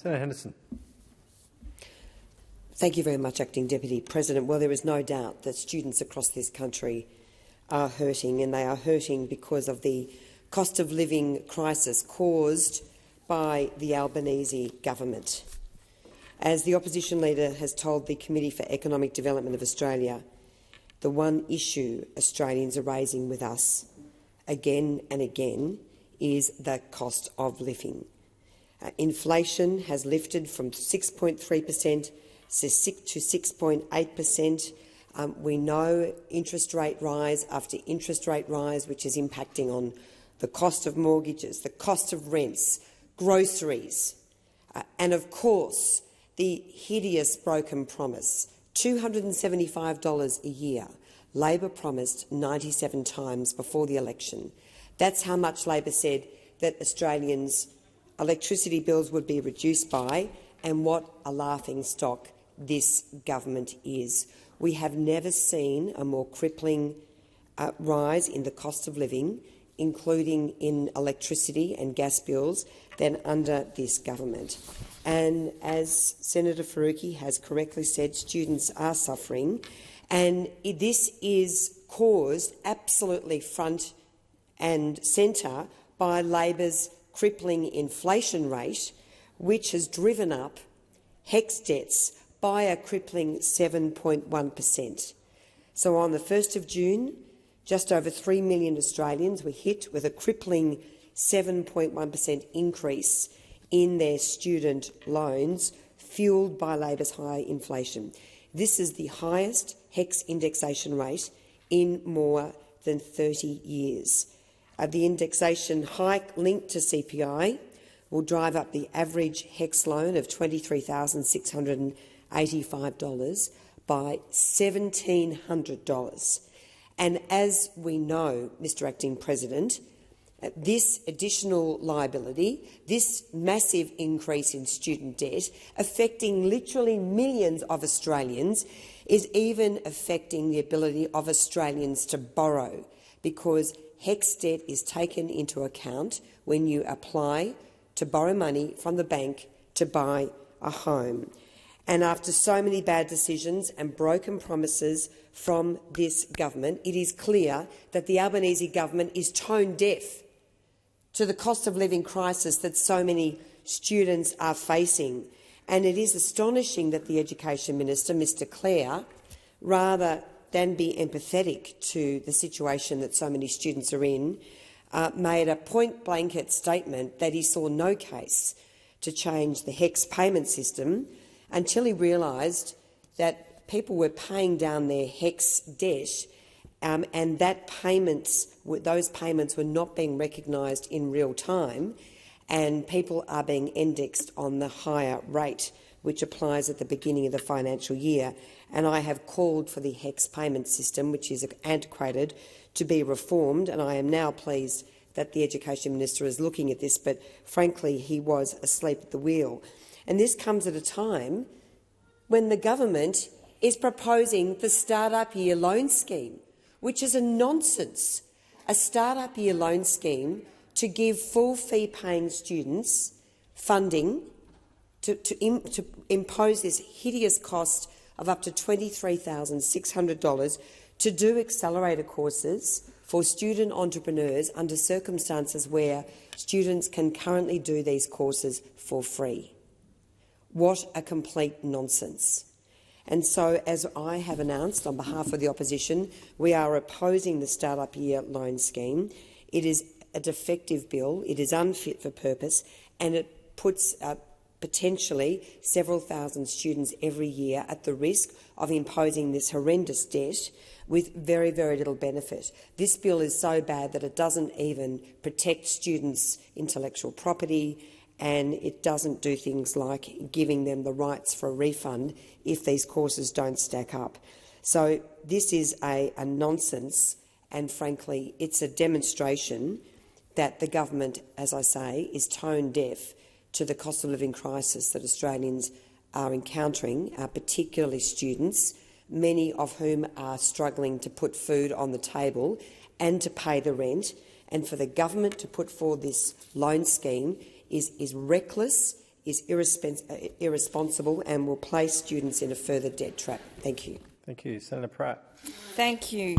Senator Henderson. Thank you very much, Acting Deputy President. Well, there is no doubt that students across this country are hurting, and they are hurting because of the cost of living crisis caused by the Albanese government. As the opposition leader has told the Committee for Economic Development of Australia, the one issue Australians are raising with us again and again is the cost of living. Inflation has lifted from 6.3% to 6.8%. We know interest rate rise after interest rate rise, which is impacting on the cost of mortgages, the cost of rents, groceries, and of course the hideous broken promise, $275 a year. Labor promised 97 times before the election. That's how much Labor said that Australians' electricity bills would be reduced by, and what a laughingstock this government is. We have never seen a more crippling rise in the cost of living, including in electricity and gas bills, than under this government. And as Senator Faruqi has correctly said, students are suffering, and this is caused absolutely front and centre by Labor's crippling inflation rate, which has driven up HECS debts by a crippling 7.1%. So on the 1st of June, just over 3 million Australians were hit with a crippling 7.1% increase in their student loans, fuelled by Labor's high inflation. This is the highest HECS indexation rate in more than 30 years. The indexation hike linked to CPI will drive up the average HECS loan of $23,685 by $1,700. And as we know, Mr Acting President, this additional liability, this massive increase in student debt, affecting literally millions of Australians, is even affecting the ability of Australians to borrow, because HECS debt is taken into account when you apply to borrow money from the bank to buy a home. And after so many bad decisions and broken promises from this government, it is clear that the Albanese government is tone deaf to the cost of living crisis that so many students are facing. And it is astonishing that the Education Minister, Mr Clare, rather than be empathetic to the situation that so many students are in, made a point-blanket statement that he saw no case to change the HECS payment system until he realised that people were paying down their HECS debt, and that those payments were not being recognised in real time, and people are being indexed on the higher rate, which applies at the beginning of the financial year. And I have called for the HECS payment system, which is antiquated, to be reformed, and I am now pleased that the Education Minister is looking at this, but frankly he was asleep at the wheel. And this comes at a time when the government is proposing the Start-up Year Loan Scheme, which is a nonsense. A Start-up Year Loan Scheme to give full fee-paying students funding to impose this hideous cost of up to $23,600 to do accelerator courses for student entrepreneurs under circumstances where students can currently do these courses for free. What a complete nonsense. And so, as I have announced on behalf of the opposition, we are opposing the Start-up Year Loan Scheme. It is a defective bill, it is unfit for purpose, and it puts potentially several thousand students every year at the risk of imposing this horrendous debt with very, very little benefit. This bill is so bad that it doesn't even protect students' intellectual property, and it doesn't do things like giving them the rights for a refund if these courses don't stack up. So this is a nonsense, and frankly it's a demonstration that the government, as I say, is tone deaf to the cost of living crisis that Australians are encountering, particularly students, many of whom are struggling to put food on the table and to pay the rent. And for the government to put forward this loan scheme is reckless, is irresponsible and will place students in a further debt trap. Thank you. Thank you. Senator Pratt. Thank you,